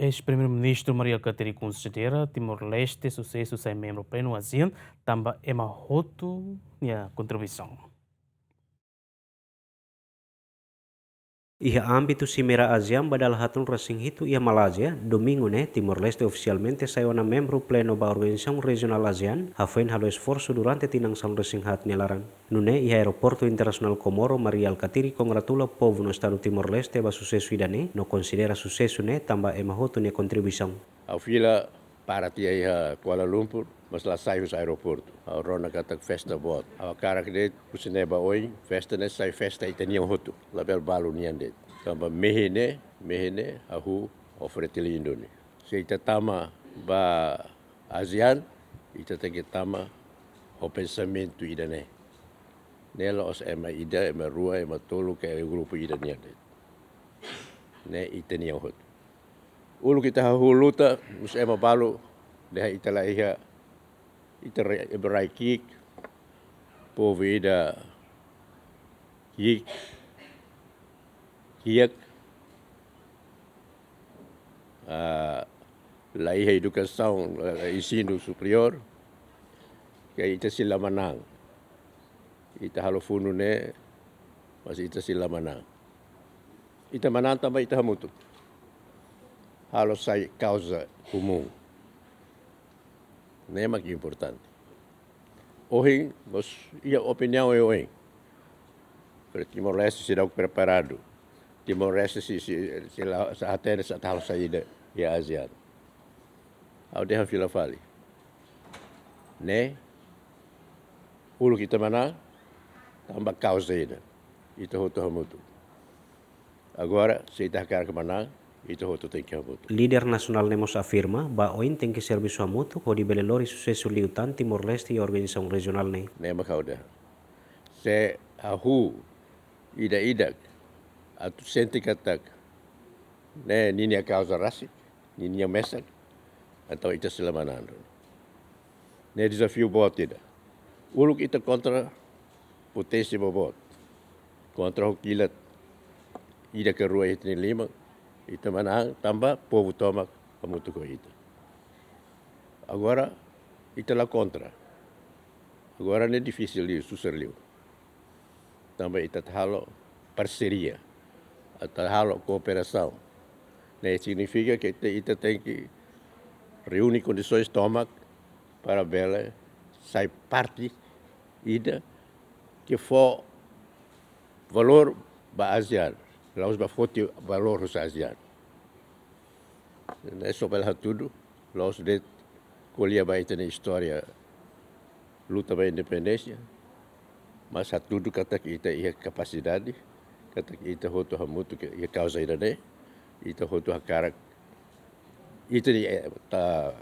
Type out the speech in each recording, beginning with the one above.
Ex-primeiro-ministro Maria Caterina considera Timor-Leste sucesso sem membro pleno ASEAN, também é uma roto a contribuição. Iha âmbito Cimera ASEAN badal hatun rasing hitu ia Malaysia, domingo Timor-Leste oficialmente saiu na membro pleno da Organização Regional ASEAN, hafen halo esforço durante tinang sang rasing hat nelaran. Nune iha aeroporto internasional Komoro Maria Alkatiri congratula povo no estado Timor-Leste ba sucesso idane, no considera sucesso tamba ema hotu contribuição. A fila para tia Kuala Lumpur, mas lá sai os aeroporto. A rona katak festa bot. A cara que det kusineba oi, festa ne sai festa itania hotu. Label balu nian det. Kamba mehene ahu ofretili Indone. Se ita tama ba ASEAN, ita teke tama o pensamento idane. Nela os ema ida, ema rua, ema tolu ke grupo ida nian det. Ne itania hotu. Ulu kita hahuluta, mus ema balu, deha itala iha, itara eberai kik, povo ida kik, kiak, la iha educação, ensino superior, que ita sila manang. Ita halofunu ne, mas ita sila manang. Ita manang tambah ita hamutu. Halo sai causa comum. Não é mais importante. Hoje, a opinião é hoje. Para Timor-Leste será preparado. Timor-Leste se até essa tal saída e a ASEAN. Ao deixar fila fale. Né? Ulu kita mana? Tambah causa ainda. Itu hoto hamutu. Agora, se está cara que mana? Líder nasional Nemos afirma bahwa oin tem que serviço mútuo ho di belelori sucesso liutan Timor-Leste e organização regional ne. Nema kauda. Se ahu ida atu sente katak ne nini a causa rasik, nini a mesak atau ita selamanan. Ne desafio bot ida. Uluk ita kontra potensi bobot. Kontra ho kilat ida ke rua itni lima. Ita manang tambah povo tomak kamutu ko ita. Agora ita la contra. Agora não é difícil liu, susah liu. Tambah ita halo parceria, atau halo cooperação. Né significa que ita tem que reunir condições tomak para bela sai parte ida que for valor ba ASEAN. Laos bafote valor dos ASEAN. Não é só pela tudo, laos de colher baita na história luta pela independência, mas há tudo kata kita ia capacidade, kata kita hoto hamutu que ia causa ida ne, ita hoto hakarak, ita ta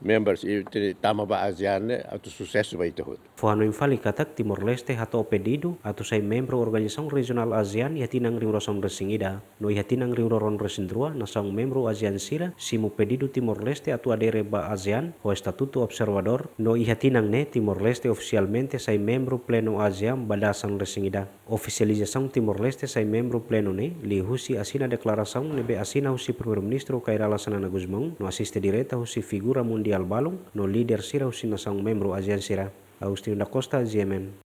members ita tama ba ASEAN ne atau sucesso ba ita hoto. Fohano infali katak Timor-Leste hato pedido atau sai membro Organização Regional ASEAN yatinang riurason resingida no yatinang riuroron resindrua nasang membro ASEAN sira simu pedido Timor-Leste atau adere ba ASEAN o estatuto observador no yatinang ne Timor-Leste oficialmente sai membro pleno ASEAN badasan resingida. Oficialização Timor-Leste sai membro pleno ne li husi asina declaração nebe asina husi primeiro-ministro Kairala Sanana Guzmão no asiste direta husi figura mundial balong no líder sira husi nasang membro ASEAN sira. Agustín da Costa, GMM.